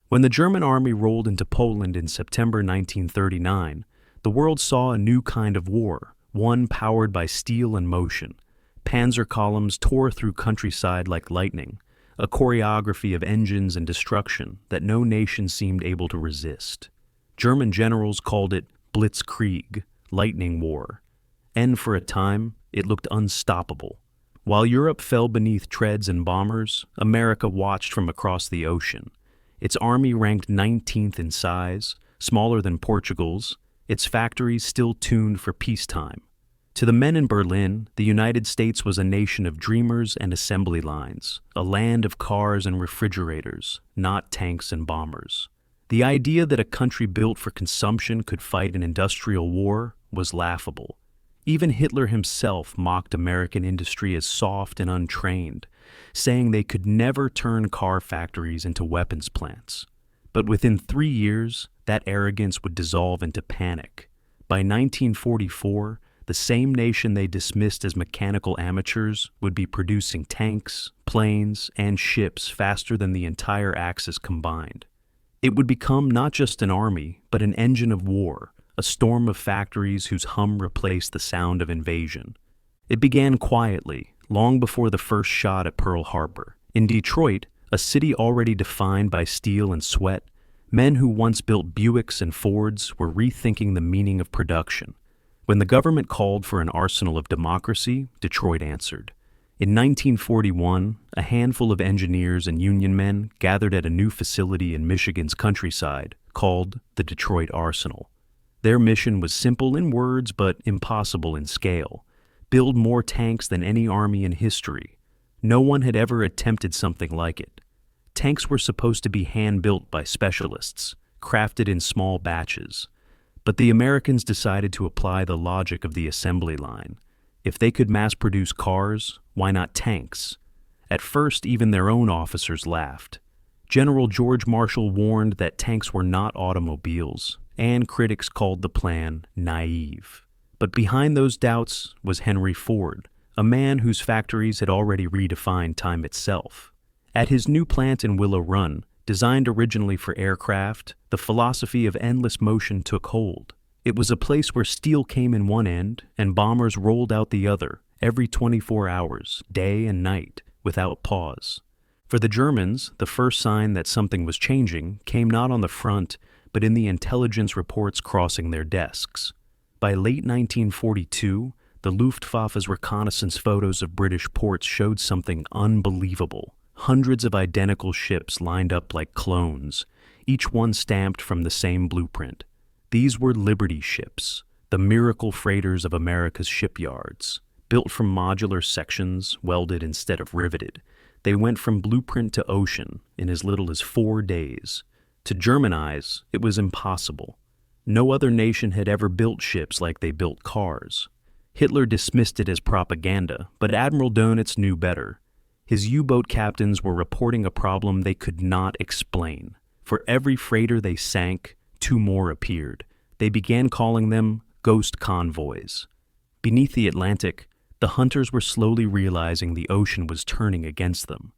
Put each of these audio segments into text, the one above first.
When the German army rolled into Poland in September 1939, the world saw a new kind of war, one powered by steel and motion. Panzer columns tore through countryside like lightning, a choreography of engines and destruction that no nation seemed able to resist. German generals called it Blitzkrieg, lightning war, and for a time, it looked unstoppable. While Europe fell beneath treads and bombers, America watched from across the ocean. Its army ranked 19th in size, smaller than Portugal's, its factories still tuned for peacetime. To the men in Berlin, the United States was a nation of dreamers and assembly lines, a land of cars and refrigerators, not tanks and bombers. The idea that a country built for consumption could fight an industrial war was laughable. Even Hitler himself mocked American industry as soft and untrained, saying they could never turn car factories into weapons plants. But within 3 years, that arrogance would dissolve into panic. By 1944, the same nation they dismissed as mechanical amateurs would be producing tanks, planes, and ships faster than the entire Axis combined. It would become not just an army, but an engine of war, a storm of factories whose hum replaced the sound of invasion. It began quietly, long before the first shot at Pearl Harbor. In Detroit, a city already defined by steel and sweat, men who once built Buicks and Fords were rethinking the meaning of production. When the government called for an arsenal of democracy, Detroit answered. In 1941, a handful of engineers and union men gathered at a new facility in Michigan's countryside called the Detroit Arsenal. Their mission was simple in words but impossible in scale: build more tanks than any army in history. No one had ever attempted something like it. Tanks were supposed to be hand-built by specialists, crafted in small batches. But the Americans decided to apply the logic of the assembly line. If they could mass-produce cars, why not tanks? At first, even their own officers laughed. General George Marshall warned that tanks were not automobiles, and critics called the plan naive. But behind those doubts was Henry Ford, a man whose factories had already redefined time itself. At his new plant in Willow Run, designed originally for aircraft, the philosophy of endless motion took hold. It was a place where steel came in one end and bombers rolled out the other, every 24 hours, day and night, without pause. For the Germans, the first sign that something was changing came not on the front, but in the intelligence reports crossing their desks. By late 1942, the Luftwaffe's reconnaissance photos of British ports showed something unbelievable. Hundreds of identical ships lined up like clones, each one stamped from the same blueprint. These were Liberty ships, the miracle freighters of America's shipyards. Built from modular sections, welded instead of riveted, they went from blueprint to ocean in as little as 4 days. To German eyes, it was impossible. No other nation had ever built ships like they built cars. Hitler dismissed it as propaganda, but Admiral Dönitz knew better. His U-boat captains were reporting a problem they could not explain. For every freighter they sank, 2 more appeared. They began calling them ghost convoys. Beneath the Atlantic, the hunters were slowly realizing the ocean was turning against them.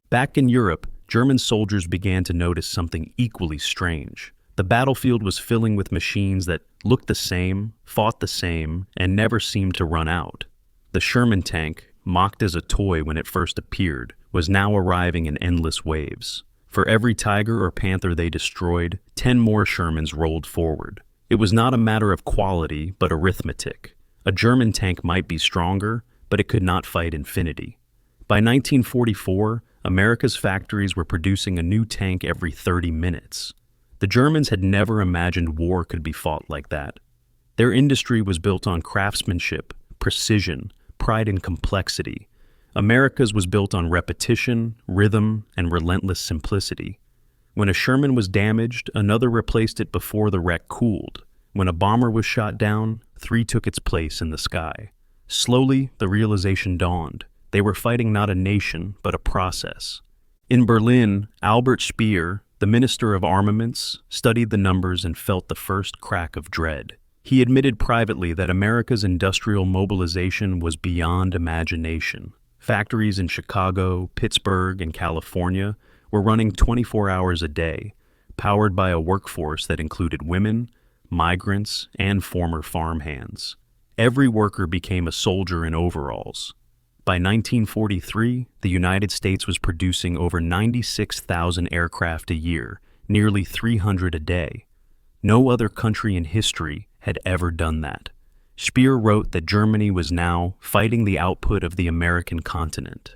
Back in Europe, German soldiers began to notice something equally strange. The battlefield was filling with machines that looked the same, fought the same, and never seemed to run out. The Sherman tank, mocked as a toy when it first appeared, was now arriving in endless waves. For every Tiger or Panther they destroyed, 10 more Shermans rolled forward. It was not a matter of quality, but arithmetic. A German tank might be stronger, but it could not fight infinity. By 1944, America's factories were producing a new tank every 30 minutes. The Germans had never imagined war could be fought like that. Their industry was built on craftsmanship, precision, pride in complexity. America's was built on repetition, rhythm, and relentless simplicity. When a Sherman was damaged, another replaced it before the wreck cooled. When a bomber was shot down, 3 took its place in the sky. Slowly, the realization dawned. They were fighting not a nation, but a process. In Berlin, Albert Speer, the Minister of Armaments, studied the numbers and felt the first crack of dread. He admitted privately that America's industrial mobilization was beyond imagination. Factories in Chicago, Pittsburgh, and California were running 24 hours a day. powered by a workforce that included women, migrants, and former farmhands. Every worker became a soldier in overalls. By 1943, the United States was producing over 96,000 aircraft a year, nearly 300 a day. No other country in history had ever done that. Speer wrote that Germany was now fighting the output of the American continent.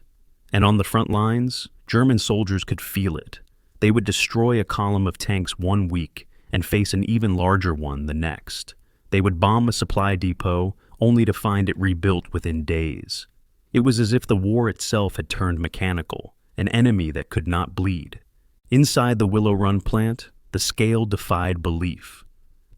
And on the front lines, German soldiers could feel it. They would destroy a column of tanks one week and face an even larger one the next. They would bomb a supply depot only to find it rebuilt within days. It was as if the war itself had turned mechanical, an enemy that could not bleed. Inside the Willow Run plant, the scale defied belief.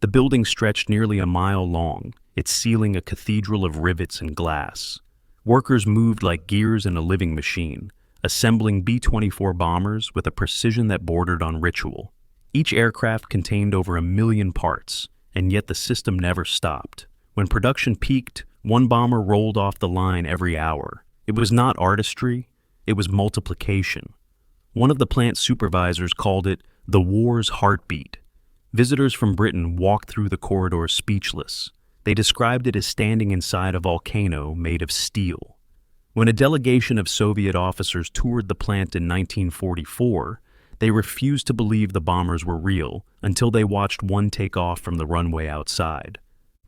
The building stretched nearly a mile long, its ceiling a cathedral of rivets and glass. Workers moved like gears in a living machine, assembling B-24 bombers with a precision that bordered on ritual. Each aircraft contained over 1 million parts, and yet the system never stopped. When production peaked, one bomber rolled off the line every hour. It was not artistry, it was multiplication. One of the plant supervisors called it the war's heartbeat. Visitors from Britain walked through the corridors speechless. They described it as standing inside a volcano made of steel. When a delegation of Soviet officers toured the plant in 1944, they refused to believe the bombers were real until they watched one take off from the runway outside.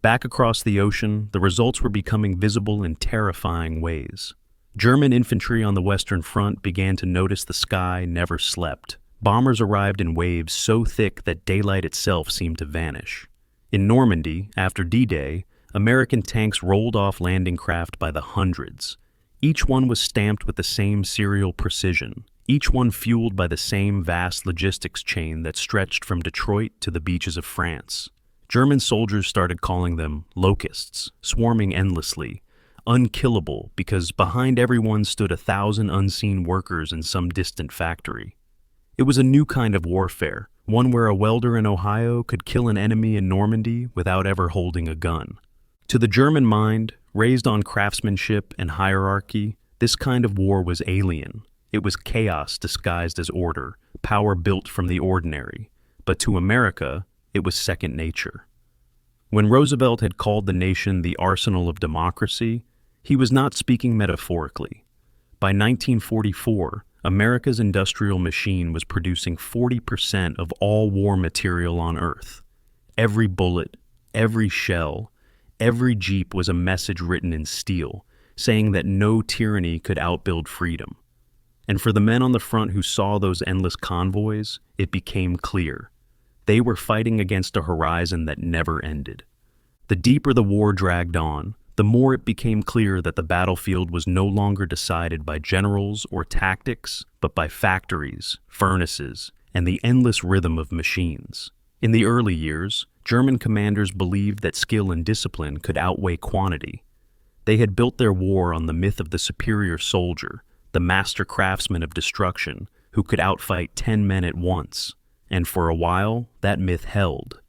Back across the ocean, the results were becoming visible in terrifying ways. German infantry on the Western Front began to notice the sky never slept. Bombers arrived in waves so thick that daylight itself seemed to vanish. In Normandy, after D-Day, American tanks rolled off landing craft by the hundreds. Each one was stamped with the same serial precision, each one fueled by the same vast logistics chain that stretched from Detroit to the beaches of France. German soldiers started calling them locusts, swarming endlessly, unkillable because behind everyone stood 1,000 unseen workers in some distant factory. It was a new kind of warfare, one where a welder in Ohio could kill an enemy in Normandy without ever holding a gun. To the German mind, raised on craftsmanship and hierarchy, this kind of war was alien. It was chaos disguised as order, power built from the ordinary. But to America, it was second nature. When Roosevelt had called the nation the arsenal of democracy, he was not speaking metaphorically. By 1944, America's industrial machine was producing 40% of all war material on Earth. Every bullet, every shell, every jeep was a message written in steel, saying that no tyranny could outbuild freedom. And for the men on the front who saw those endless convoys, it became clear. They were fighting against a horizon that never ended. The deeper the war dragged on, the more it became clear that the battlefield was no longer decided by generals or tactics, but by factories, furnaces, and the endless rhythm of machines. In the early years, German commanders believed that skill and discipline could outweigh quantity. They had built their war on the myth of the superior soldier, the master craftsman of destruction, who could outfight 10 men at once. And for a while, that myth held.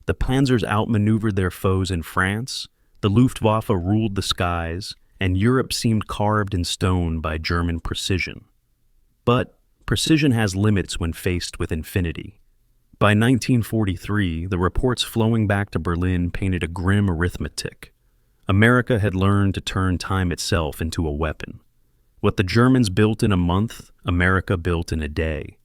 The panzers outmaneuvered their foes in France, the Luftwaffe ruled the skies, and Europe seemed carved in stone by German precision. But precision has limits when faced with infinity. By 1943, the reports flowing back to Berlin painted a grim arithmetic. America had learned to turn time itself into a weapon. What the Germans built in a month, America built in a day.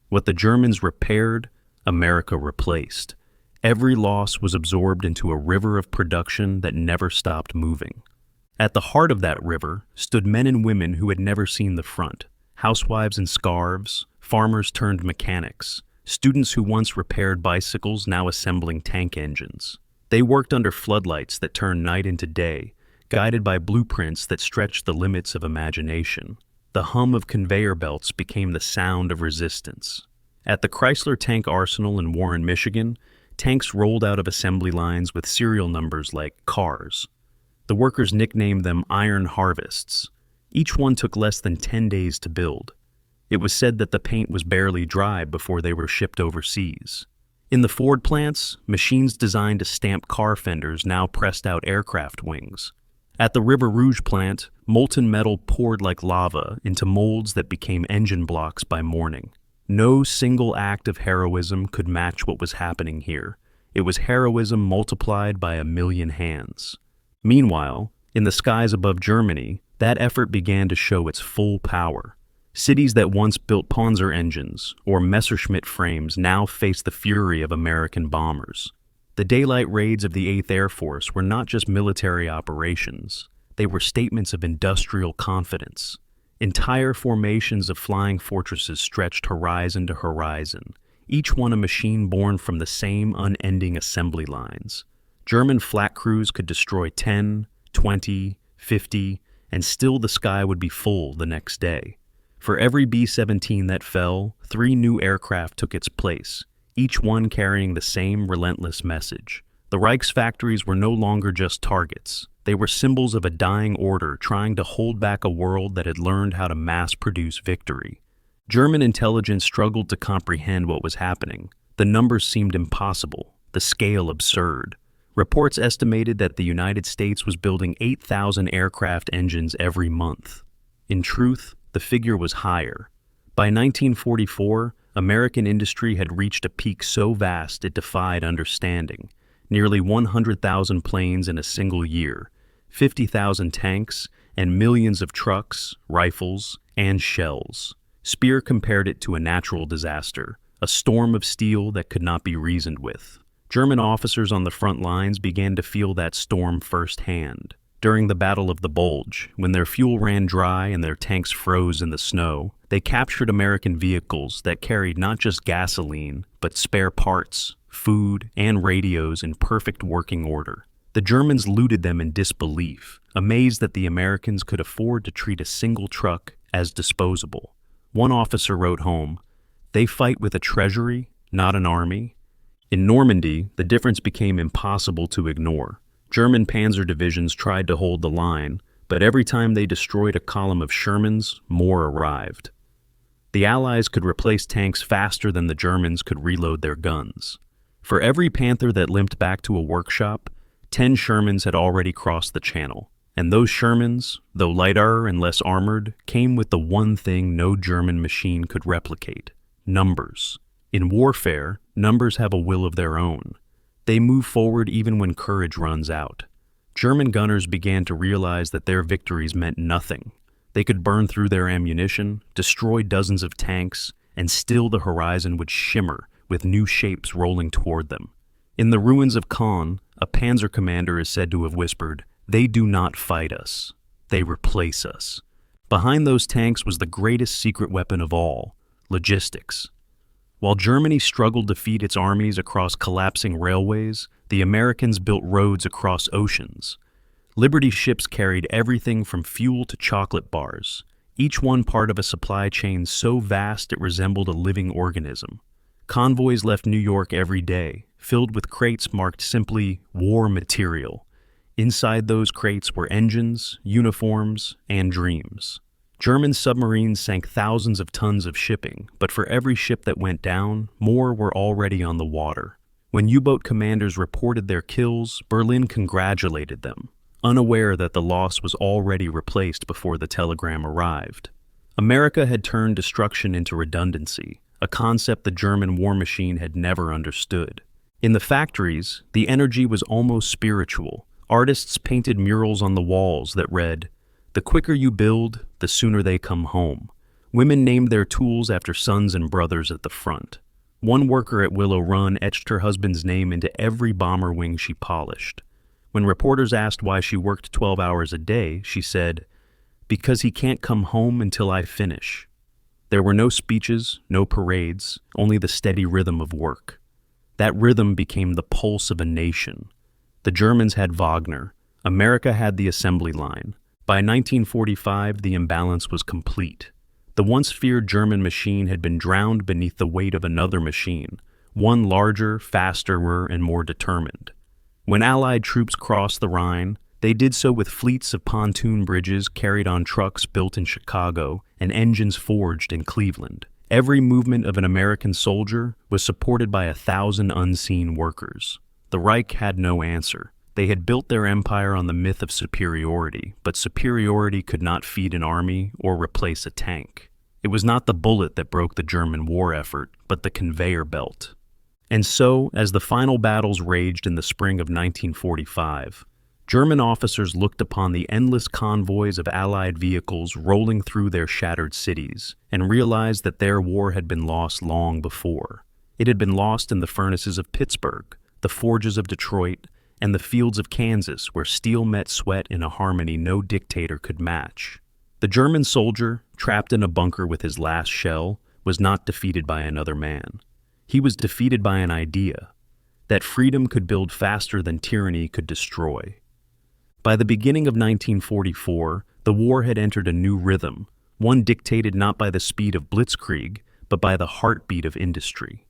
What the Germans repaired, America replaced. Every loss was absorbed into a river of production that never stopped moving. At the heart of that river stood men and women who had never seen the front, housewives in scarves, farmers turned mechanics, students who once repaired bicycles now assembling tank engines. They worked under floodlights that turned night into day, guided by blueprints that stretched the limits of imagination. The hum of conveyor belts became the sound of resistance. At the Chrysler Tank Arsenal in Warren, Michigan, tanks rolled out of assembly lines with serial numbers like cars. The workers nicknamed them iron harvests. Each one took less than 10 days to build. It was said that the paint was barely dried before they were shipped overseas. In the Ford plants, machines designed to stamp car fenders now pressed out aircraft wings. At the River Rouge plant, molten metal poured like lava into molds that became engine blocks by morning. No single act of heroism could match what was happening here. It was heroism multiplied by a million hands. Meanwhile, in the skies above Germany, that effort began to show its full power. Cities that once built Panzer engines or Messerschmitt frames now faced the fury of American bombers. The daylight raids of the 8th Air Force were not just military operations. They were statements of industrial confidence. Entire formations of flying fortresses stretched horizon to horizon, each one a machine born from the same unending assembly lines. German flak crews could destroy 10, 20, 50, and still the sky would be full the next day. For every B-17 that fell, 3 new aircraft took its place, each one carrying the same relentless message. The Reich's factories were no longer just targets. They were symbols of a dying order trying to hold back a world that had learned how to mass-produce victory. German intelligence struggled to comprehend what was happening. The numbers seemed impossible, the scale absurd. Reports estimated that the United States was building 8,000 aircraft engines every month. In truth, the figure was higher. By 1944, American industry had reached a peak so vast it defied understanding. Nearly 100,000 planes in a single year, 50,000 tanks, and millions of trucks, rifles, and shells. Speer compared it to a natural disaster, a storm of steel that could not be reasoned with. German officers on the front lines began to feel that storm firsthand. During the Battle of the Bulge, when their fuel ran dry and their tanks froze in the snow, they captured American vehicles that carried not just gasoline, but spare parts, food, and radios in perfect working order. The Germans looted them in disbelief, amazed that the Americans could afford to treat a single truck as disposable. One officer wrote home, "They fight with a treasury, not an army." In Normandy, the difference became impossible to ignore. German panzer divisions tried to hold the line, but every time they destroyed a column of Shermans, more arrived. The Allies could replace tanks faster than the Germans could reload their guns. For every Panther that limped back to a workshop, 10 Shermans had already crossed the channel. And those Shermans, though lighter and less armored, came with the one thing no German machine could replicate: numbers. In warfare, numbers have a will of their own. They move forward even when courage runs out. German gunners began to realize that their victories meant nothing. They could burn through their ammunition, destroy dozens of tanks, and still the horizon would shimmer with new shapes rolling toward them. In the ruins of Caen, a panzer commander is said to have whispered, "They do not fight us. They replace us." Behind those tanks was the greatest secret weapon of all: logistics. While Germany struggled to feed its armies across collapsing railways, the Americans built roads across oceans. Liberty ships carried everything from fuel to chocolate bars, each one part of a supply chain so vast it resembled a living organism. Convoys left New York every day, filled with crates marked simply "war material." Inside those crates were engines, uniforms, and dreams. German submarines sank thousands of tons of shipping, but for every ship that went down, more were already on the water. When U-boat commanders reported their kills, Berlin congratulated them, unaware that the loss was already replaced before the telegram arrived. America had turned destruction into redundancy, a concept the German war machine had never understood. In the factories, the energy was almost spiritual. Artists painted murals on the walls that read, "The quicker you build, the sooner they come home." Women named their tools after sons and brothers at the front. One worker at Willow Run etched her husband's name into every bomber wing she polished. When reporters asked why she worked 12 hours a day, she said, "Because he can't come home until I finish." There were no speeches, no parades, only the steady rhythm of work. That rhythm became the pulse of a nation. The Germans had Wagner. America had the assembly line. By 1945, the imbalance was complete. The once feared German machine had been drowned beneath the weight of another machine, one larger, faster, and more determined. When Allied troops crossed the Rhine, they did so with fleets of pontoon bridges carried on trucks built in Chicago and engines forged in Cleveland. Every movement of an American soldier was supported by 1,000 unseen workers. The Reich had no answer. They had built their empire on the myth of superiority, but superiority could not feed an army or replace a tank. It was not the bullet that broke the German war effort, but the conveyor belt. And so, as the final battles raged in the spring of 1945, German officers looked upon the endless convoys of Allied vehicles rolling through their shattered cities and realized that their war had been lost long before. It had been lost in the furnaces of Pittsburgh, the forges of Detroit, and the fields of Kansas, where steel met sweat in a harmony no dictator could match. The German soldier, trapped in a bunker with his last shell, was not defeated by another man. He was defeated by an idea, that freedom could build faster than tyranny could destroy. By the beginning of 1944, the war had entered a new rhythm, one dictated not by the speed of Blitzkrieg, but by the heartbeat of industry.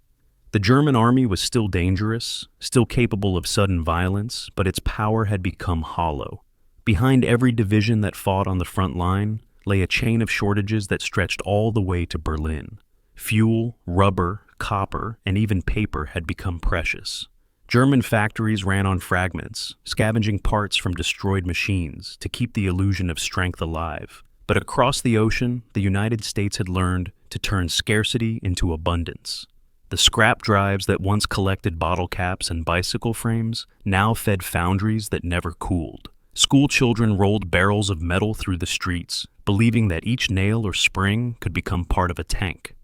The German army was still dangerous, still capable of sudden violence, but its power had become hollow. Behind every division that fought on the front line lay a chain of shortages that stretched all the way to Berlin. Fuel, rubber, copper, and even paper had become precious. German factories ran on fragments, scavenging parts from destroyed machines to keep the illusion of strength alive. But across the ocean, the United States had learned to turn scarcity into abundance. The scrap drives that once collected bottle caps and bicycle frames now fed foundries that never cooled. School children rolled barrels of metal through the streets, believing that each nail or spring could become part of a tank.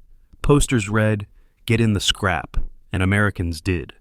Posters read, "Get in the scrap," and Americans did.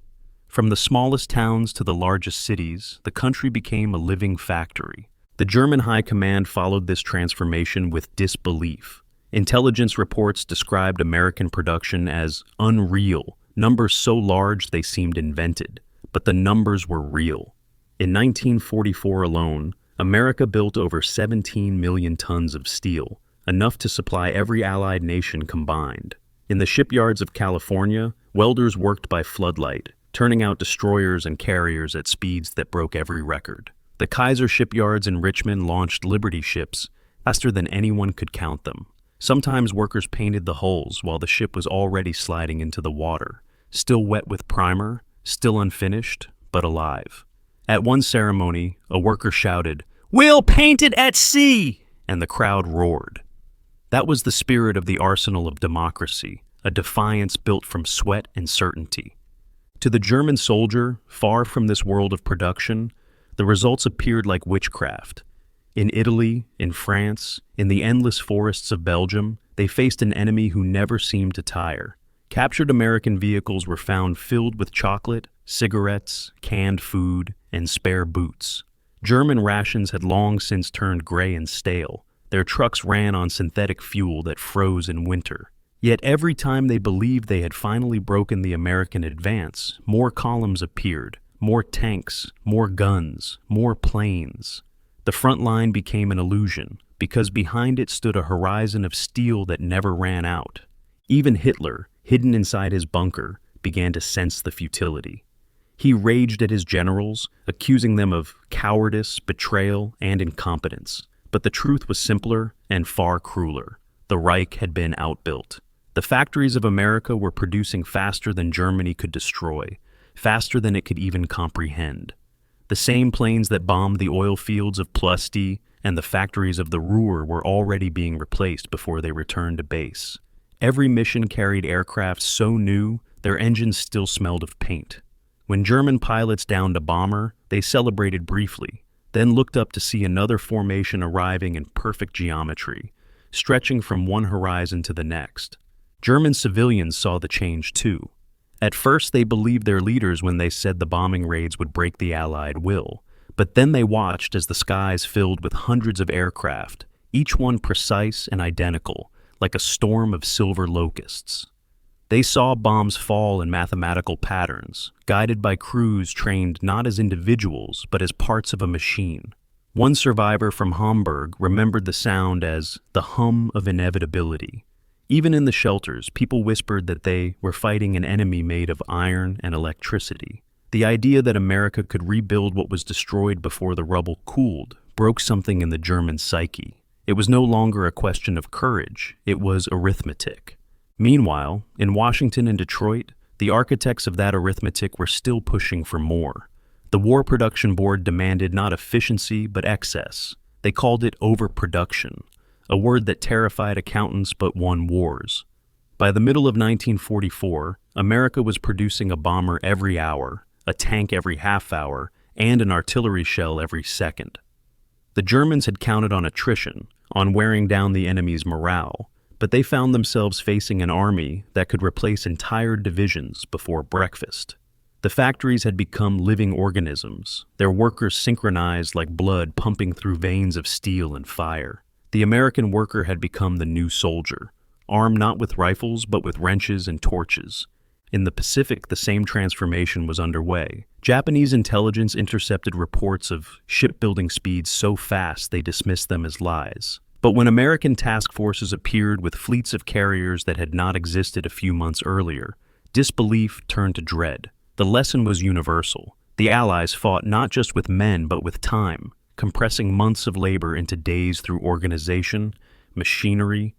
From the smallest towns to the largest cities, the country became a living factory. The German high command followed this transformation with disbelief. Intelligence reports described American production as unreal, numbers so large they seemed invented. But the numbers were real. In 1944 alone, America built over 17 million tons of steel, enough to supply every Allied nation combined. In the shipyards of California, welders worked by floodlight, turning out destroyers and carriers at speeds that broke every record. The Kaiser shipyards in Richmond launched Liberty ships faster than anyone could count them. Sometimes workers painted the hulls while the ship was already sliding into the water, still wet with primer, still unfinished, but alive. At one ceremony, a worker shouted, "We'll paint it at sea!" and the crowd roared. That was the spirit of the arsenal of democracy, a defiance built from sweat and certainty. To the German soldier, far from this world of production, the results appeared like witchcraft. In Italy, in France, in the endless forests of Belgium, they faced an enemy who never seemed to tire. Captured American vehicles were found filled with chocolate, cigarettes, canned food, and spare boots. German rations had long since turned gray and stale. Their trucks ran on synthetic fuel that froze in winter. Yet every time they believed they had finally broken the American advance, more columns appeared, more tanks, more guns, more planes. The front line became an illusion, because behind it stood a horizon of steel that never ran out. Even Hitler, hidden inside his bunker, began to sense the futility. He raged at his generals, accusing them of cowardice, betrayal, and incompetence. But the truth was simpler and far crueler. The Reich had been outbuilt. The factories of America were producing faster than Germany could destroy, faster than it could even comprehend. The same planes that bombed the oil fields of Ploesti and the factories of the Ruhr were already being replaced before they returned to base. Every mission carried aircraft so new, their engines still smelled of paint. When German pilots downed a bomber, they celebrated briefly, then looked up to see another formation arriving in perfect geometry, stretching from one horizon to the next. German civilians saw the change too. At first, they believed their leaders when they said the bombing raids would break the Allied will, but then they watched as the skies filled with hundreds of aircraft, each one precise and identical, like a storm of silver locusts. They saw bombs fall in mathematical patterns, guided by crews trained not as individuals, but as parts of a machine. One survivor from Hamburg remembered the sound as the hum of inevitability. Even in the shelters, people whispered that they were fighting an enemy made of iron and electricity. The idea that America could rebuild what was destroyed before the rubble cooled broke something in the German psyche. It was no longer a question of courage, it was arithmetic. Meanwhile, in Washington and Detroit, the architects of that arithmetic were still pushing for more. The War Production Board demanded not efficiency but excess. They called it overproduction. a word that terrified accountants but won wars. By the middle of 1944, America was producing a bomber every hour, a tank every half hour, and an artillery shell every second. The Germans had counted on attrition, on wearing down the enemy's morale, but they found themselves facing an army that could replace entire divisions before breakfast. The factories had become living organisms, their workers synchronized like blood pumping through veins of steel and fire. The American worker had become the new soldier, armed not with rifles but with wrenches and torches. In the Pacific, the same transformation was underway. Japanese intelligence intercepted reports of shipbuilding speeds so fast they dismissed them as lies. But when American task forces appeared with fleets of carriers that had not existed a few months earlier, disbelief turned to dread. The lesson was universal. The Allies fought not just with men but with time, compressing months of labor into days through organization, machinery,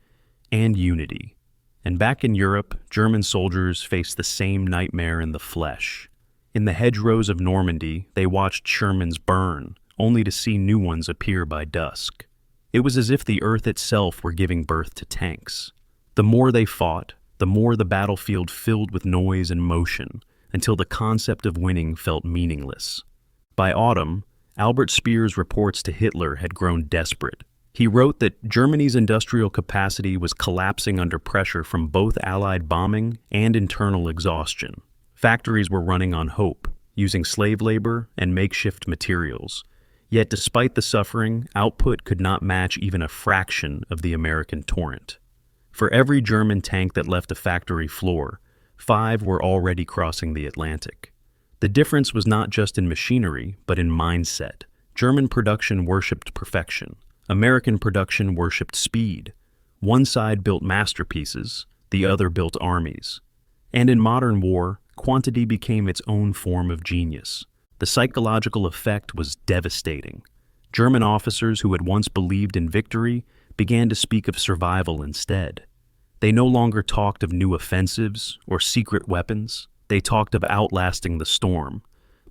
and unity. And back in Europe, German soldiers faced the same nightmare in the flesh. In the hedgerows of Normandy, they watched Shermans burn, only to see new ones appear by dusk. It was as if the earth itself were giving birth to tanks. The more they fought, the more the battlefield filled with noise and motion, until the concept of winning felt meaningless. By autumn, Albert Speer's reports to Hitler had grown desperate. He wrote that Germany's industrial capacity was collapsing under pressure from both Allied bombing and internal exhaustion. Factories were running on hope, using slave labor and makeshift materials. Yet despite the suffering, output could not match even a fraction of the American torrent. For every German tank that left a factory floor, 5 were already crossing the Atlantic. The difference was not just in machinery, but in mindset. German production worshipped perfection. American production worshipped speed. One side built masterpieces, the other built armies. And in modern war, quantity became its own form of genius. The psychological effect was devastating. German officers who had once believed in victory began to speak of survival instead. They no longer talked of new offensives or secret weapons. They talked of outlasting the storm.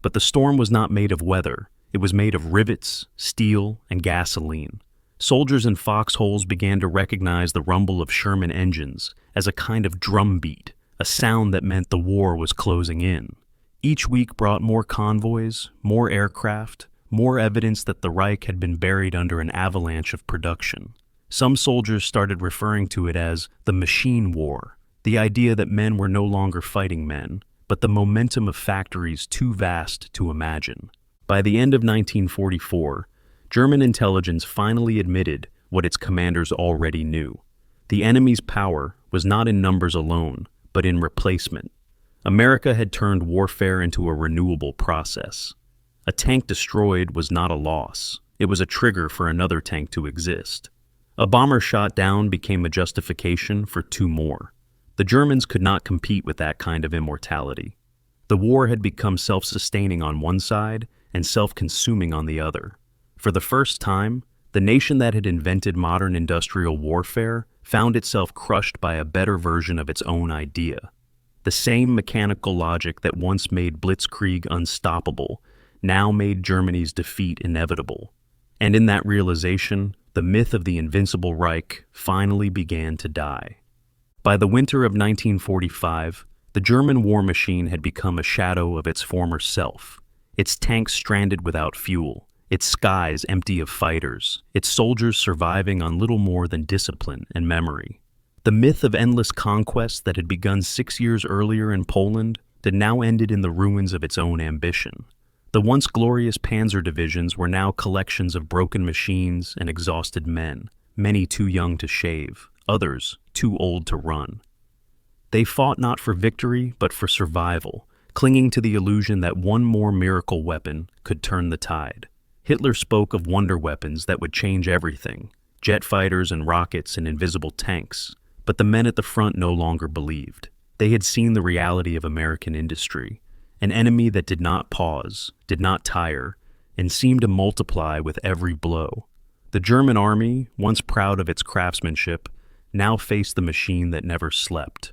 But the storm was not made of weather. It was made of rivets, steel, and gasoline. Soldiers in foxholes began to recognize the rumble of Sherman engines as a kind of drumbeat, a sound that meant the war was closing in. Each week brought more convoys, more aircraft, more evidence that the Reich had been buried under an avalanche of production. Some soldiers started referring to it as the machine war, the idea that men were no longer fighting men, but the momentum of factories too vast to imagine. By the end of 1944, German intelligence finally admitted what its commanders already knew. The enemy's power was not in numbers alone, but in replacement. America had turned warfare into a renewable process. A tank destroyed was not a loss. It was a trigger for another tank to exist. A bomber shot down became a justification for 2 more. The Germans could not compete with that kind of immortality. The war had become self-sustaining on one side and self-consuming on the other. For the first time, the nation that had invented modern industrial warfare found itself crushed by a better version of its own idea. The same mechanical logic that once made Blitzkrieg unstoppable now made Germany's defeat inevitable. And in that realization, the myth of the invincible Reich finally began to die. By the winter of 1945, the German war machine had become a shadow of its former self. Its tanks stranded without fuel, its skies empty of fighters, its soldiers surviving on little more than discipline and memory. The myth of endless conquest that had begun 6 years earlier in Poland had now ended in the ruins of its own ambition. The once glorious panzer divisions were now collections of broken machines and exhausted men, many too young to shave, others too old to run. They fought not for victory, but for survival, clinging to the illusion that one more miracle weapon could turn the tide. Hitler spoke of wonder weapons that would change everything, jet fighters and rockets and invisible tanks, but the men at the front no longer believed. They had seen the reality of American industry, an enemy that did not pause, did not tire, and seemed to multiply with every blow. The German army, once proud of its craftsmanship, now faced the machine that never slept.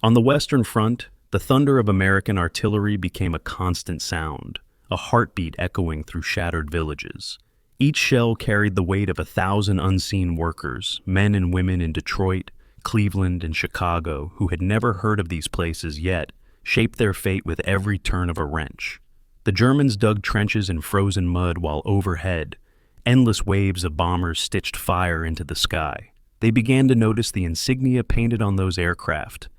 On the Western Front, the thunder of American artillery became a constant sound, a heartbeat echoing through shattered villages. Each shell carried the weight of 1,000 unseen workers, men and women in Detroit, Cleveland, and Chicago, who had never heard of these places yet, shaped their fate with every turn of a wrench. The Germans dug trenches in frozen mud while overhead, endless waves of bombers stitched fire into the sky. They began to notice the insignia painted on those aircraft,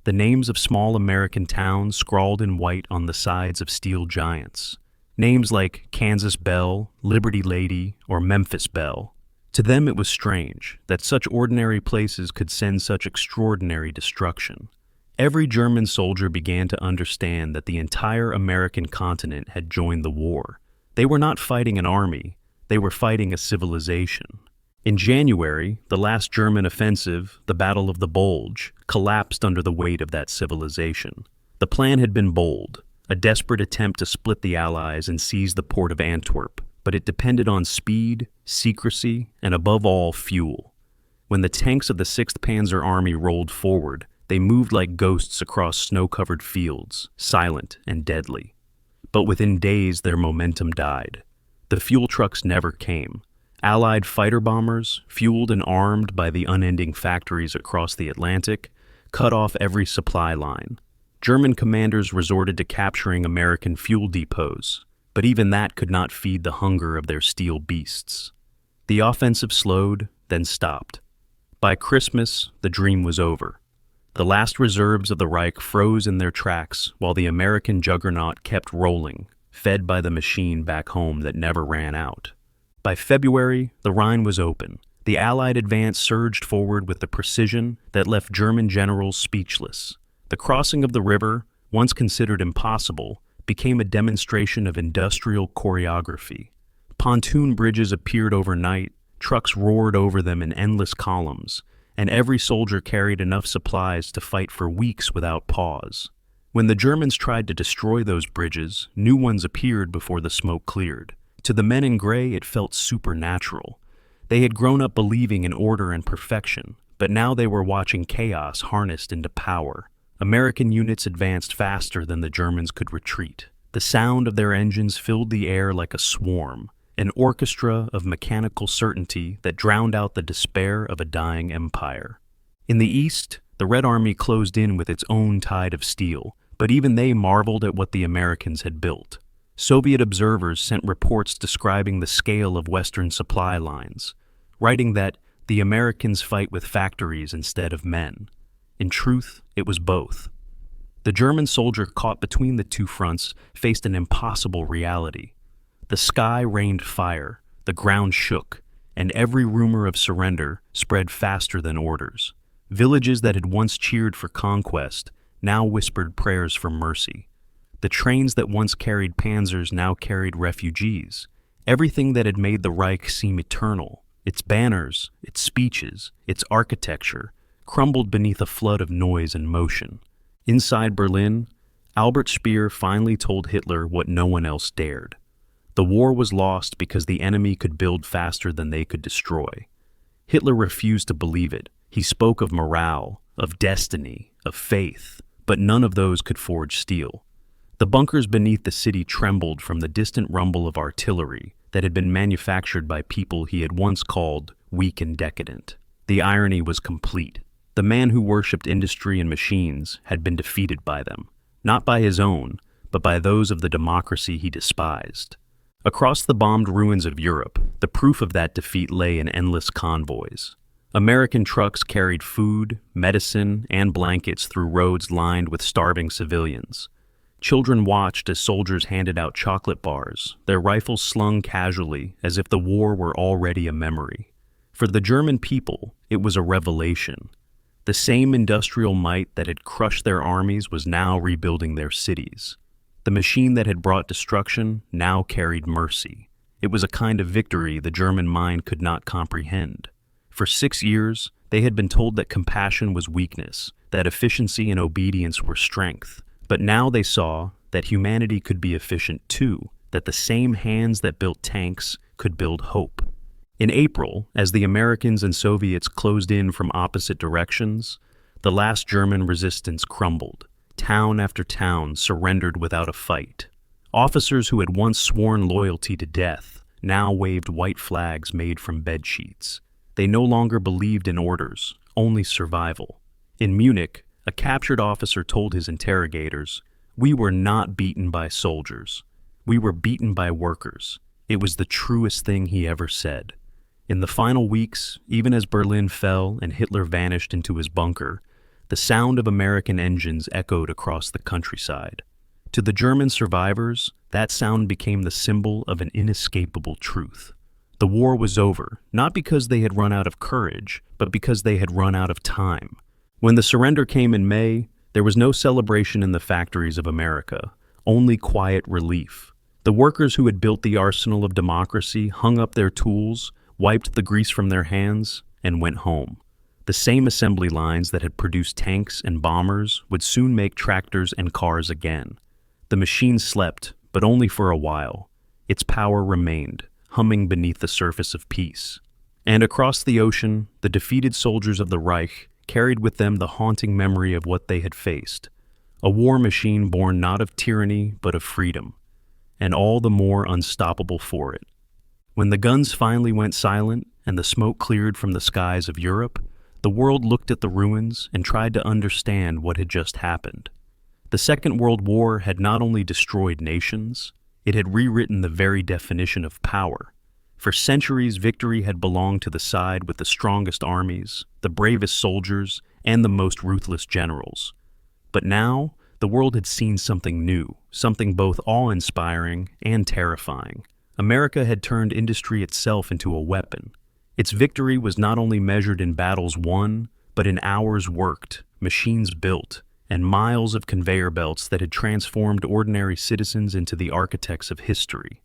the names of small American towns scrawled in white on the sides of steel giants. Names like Kansas Belle, Liberty Lady, or Memphis Belle. To them it was strange that such ordinary places could send such extraordinary destruction. Every German soldier began to understand that the entire American continent had joined the war. They were not fighting an army, they were fighting a civilization. In January, the last German offensive, the Battle of the Bulge, collapsed under the weight of that civilization. The plan had been bold, a desperate attempt to split the Allies and seize the port of Antwerp, but it depended on speed, secrecy, and above all, fuel. When the tanks of the 6th Panzer Army rolled forward, they moved like ghosts across snow-covered fields, silent and deadly. But within days, their momentum died. The fuel trucks never came. Allied fighter bombers, fueled and armed by the unending factories across the Atlantic, cut off every supply line. German commanders resorted to capturing American fuel depots, but even that could not feed the hunger of their steel beasts. The offensive slowed, then stopped. By Christmas, the dream was over. The last reserves of the Reich froze in their tracks while the American juggernaut kept rolling, fed by the machine back home that never ran out. By February, the Rhine was open. The Allied advance surged forward with a precision that left German generals speechless. The crossing of the river, once considered impossible, became a demonstration of industrial choreography. Pontoon bridges appeared overnight, trucks roared over them in endless columns, and every soldier carried enough supplies to fight for weeks without pause. When the Germans tried to destroy those bridges, new ones appeared before the smoke cleared. To the men in gray, it felt supernatural. They had grown up believing in order and perfection, but now they were watching chaos harnessed into power. American units advanced faster than the Germans could retreat. The sound of their engines filled the air like a swarm, an orchestra of mechanical certainty that drowned out the despair of a dying empire. In the east, the Red Army closed in with its own tide of steel, but even they marveled at what the Americans had built. Soviet observers sent reports describing the scale of Western supply lines, writing that the Americans fight with factories instead of men. In truth, it was both. The German soldier caught between the two fronts faced an impossible reality. The sky rained fire, the ground shook, and every rumor of surrender spread faster than orders. Villages that had once cheered for conquest now whispered prayers for mercy. The trains that once carried panzers now carried refugees. Everything that had made the Reich seem eternal, its banners, its speeches, its architecture, crumbled beneath a flood of noise and motion. Inside Berlin, Albert Speer finally told Hitler what no one else dared. The war was lost because the enemy could build faster than they could destroy. Hitler refused to believe it. He spoke of morale, of destiny, of faith, but none of those could forge steel. The bunkers beneath the city trembled from the distant rumble of artillery that had been manufactured by people he had once called weak and decadent. The irony was complete. The man who worshipped industry and machines had been defeated by them, not by his own, but by those of the democracy he despised. Across the bombed ruins of Europe, the proof of that defeat lay in endless convoys. American trucks carried food, medicine, and blankets through roads lined with starving civilians. Children watched as soldiers handed out chocolate bars, their rifles slung casually as if the war were already a memory. For the German people, it was a revelation. The same industrial might that had crushed their armies was now rebuilding their cities. The machine that had brought destruction now carried mercy. It was a kind of victory the German mind could not comprehend. For 6 years, they had been told that compassion was weakness, that efficiency and obedience were strength. But now they saw that humanity could be efficient too, that the same hands that built tanks could build hope. In April, as the Americans and Soviets closed in from opposite directions, the last German resistance crumbled. Town after town surrendered without a fight. Officers who had once sworn loyalty to death now waved white flags made from bedsheets. They no longer believed in orders, only survival. In Munich, a captured officer told his interrogators, "We were not beaten by soldiers. We were beaten by workers." It was the truest thing he ever said. In the final weeks, even as Berlin fell and Hitler vanished into his bunker, the sound of American engines echoed across the countryside. To the German survivors, that sound became the symbol of an inescapable truth. The war was over, not because they had run out of courage, but because they had run out of time. When the surrender came in May, there was no celebration in the factories of America, only quiet relief. The workers who had built the arsenal of democracy hung up their tools, wiped the grease from their hands, and went home. The same assembly lines that had produced tanks and bombers would soon make tractors and cars again. The machine slept, but only for a while. Its power remained, humming beneath the surface of peace. And across the ocean, the defeated soldiers of the Reich carried with them the haunting memory of what they had faced. A war machine born not of tyranny, but of freedom, and all the more unstoppable for it. When the guns finally went silent and the smoke cleared from the skies of Europe, the world looked at the ruins and tried to understand what had just happened. The Second World War had not only destroyed nations, it had rewritten the very definition of power. For centuries, victory had belonged to the side with the strongest armies, the bravest soldiers, and the most ruthless generals. But now, the world had seen something new, something both awe-inspiring and terrifying. America had turned industry itself into a weapon. Its victory was not only measured in battles won, but in hours worked, machines built, and miles of conveyor belts that had transformed ordinary citizens into the architects of history.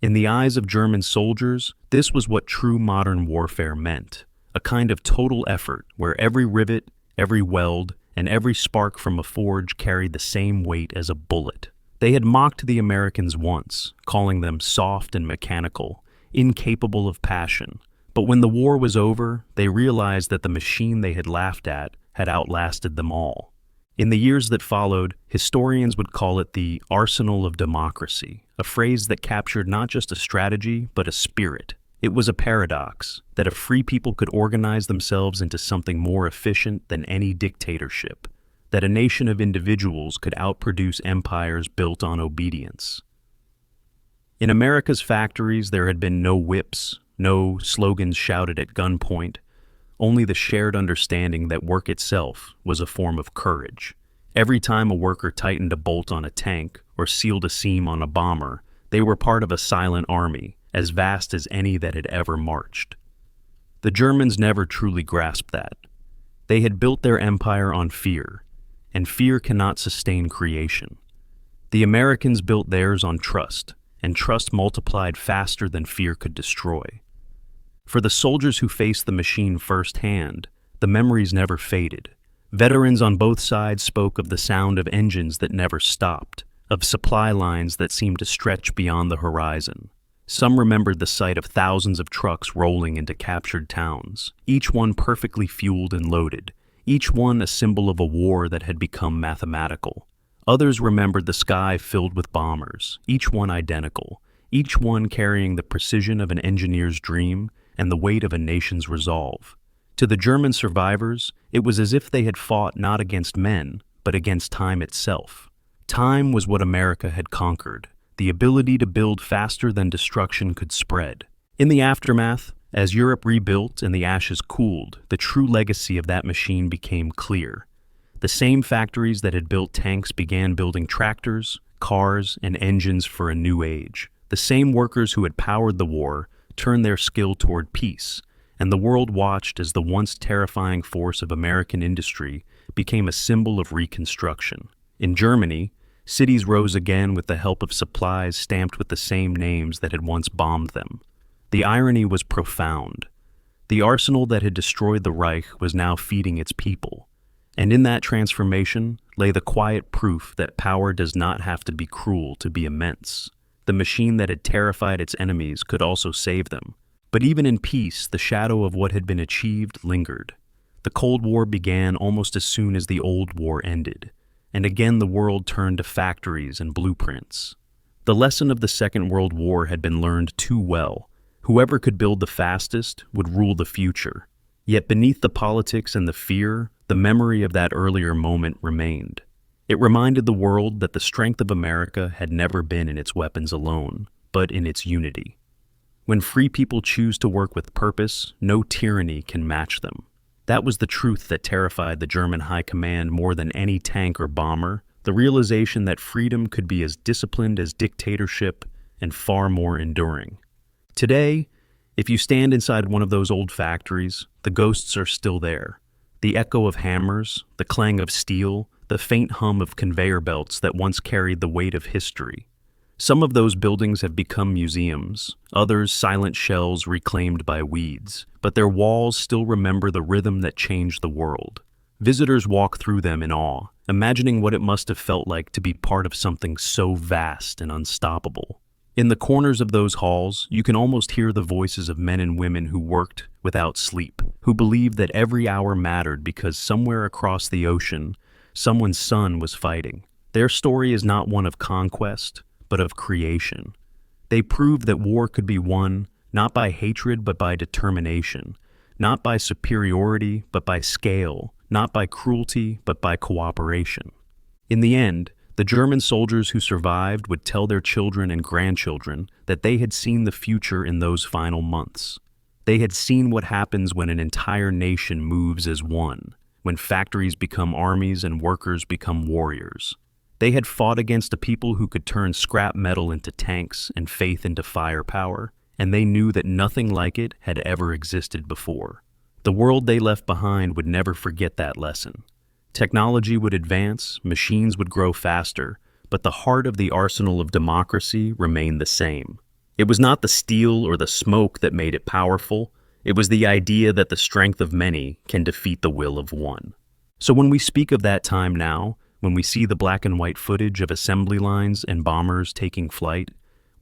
In the eyes of German soldiers, this was what true modern warfare meant, a kind of total effort where every rivet, every weld, and every spark from a forge carried the same weight as a bullet. They had mocked the Americans once, calling them soft and mechanical, incapable of passion. But when the war was over, they realized that the machine they had laughed at had outlasted them all. In the years that followed, historians would call it the arsenal of democracy, a phrase that captured not just a strategy, but a spirit. It was a paradox, that a free people could organize themselves into something more efficient than any dictatorship, that a nation of individuals could outproduce empires built on obedience. In America's factories, there had been no whips, no slogans shouted at gunpoint, only the shared understanding that work itself was a form of courage. Every time a worker tightened a bolt on a tank or sealed a seam on a bomber, they were part of a silent army, as vast as any that had ever marched. The Germans never truly grasped that. They had built their empire on fear, and fear cannot sustain creation. The Americans built theirs on trust, and trust multiplied faster than fear could destroy. For the soldiers who faced the machine firsthand, the memories never faded. Veterans on both sides spoke of the sound of engines that never stopped, of supply lines that seemed to stretch beyond the horizon. Some remembered the sight of thousands of trucks rolling into captured towns, each one perfectly fueled and loaded, each one a symbol of a war that had become mathematical. Others remembered the sky filled with bombers, each one identical, each one carrying the precision of an engineer's dream and the weight of a nation's resolve. To the German survivors, it was as if they had fought not against men, but against time itself. Time was what America had conquered, the ability to build faster than destruction could spread. In the aftermath, as Europe rebuilt and the ashes cooled, the true legacy of that machine became clear. The same factories that had built tanks began building tractors, cars, and engines for a new age. The same workers who had powered the war turned their skill toward peace, and the world watched as the once terrifying force of American industry became a symbol of reconstruction. In Germany, cities rose again with the help of supplies stamped with the same names that had once bombed them. The irony was profound. The arsenal that had destroyed the Reich was now feeding its people, and in that transformation lay the quiet proof that power does not have to be cruel to be immense. The machine that had terrified its enemies could also save them. But even in peace, the shadow of what had been achieved lingered. The Cold War began almost as soon as the Old War ended, and again the world turned to factories and blueprints. The lesson of the Second World War had been learned too well. Whoever could build the fastest would rule the future. Yet beneath the politics and the fear, the memory of that earlier moment remained. It reminded the world that the strength of America had never been in its weapons alone, but in its unity. When free people choose to work with purpose, no tyranny can match them. That was the truth that terrified the German high command more than any tank or bomber, the realization that freedom could be as disciplined as dictatorship and far more enduring. Today, if you stand inside one of those old factories, the ghosts are still there. The echo of hammers, the clang of steel, the faint hum of conveyor belts that once carried the weight of history. Some of those buildings have become museums, others silent shells reclaimed by weeds, but their walls still remember the rhythm that changed the world. Visitors walk through them in awe, imagining what it must have felt like to be part of something so vast and unstoppable. In the corners of those halls, you can almost hear the voices of men and women who worked without sleep, who believed that every hour mattered because somewhere across the ocean, someone's son was fighting. Their story is not one of conquest, but of creation. They proved that war could be won not by hatred but by determination, not by superiority but by scale, not by cruelty but by cooperation. In the end, the German soldiers who survived would tell their children and grandchildren that they had seen the future in those final months. They had seen what happens when an entire nation moves as one, when factories become armies and workers become warriors. They had fought against a people who could turn scrap metal into tanks and faith into firepower, and they knew that nothing like it had ever existed before. The world they left behind would never forget that lesson. Technology would advance, machines would grow faster, but the heart of the arsenal of democracy remained the same. It was not the steel or the smoke that made it powerful. It was the idea that the strength of many can defeat the will of one. So when we speak of that time now, when we see the black and white footage of assembly lines and bombers taking flight,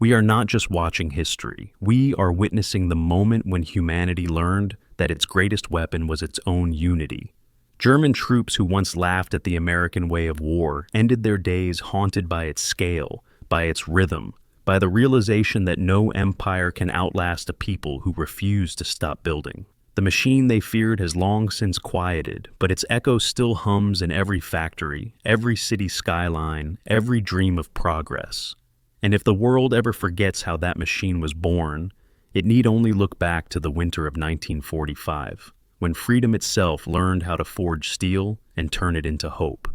we are not just watching history. We are witnessing the moment when humanity learned that its greatest weapon was its own unity. German troops who once laughed at the American way of war ended their days haunted by its scale, by its rhythm, by the realization that no empire can outlast a people who refuse to stop building. The machine they feared has long since quieted, but its echo still hums in every factory, every city skyline, every dream of progress. And if the world ever forgets how that machine was born, it need only look back to the winter of 1945, when freedom itself learned how to forge steel and turn it into hope.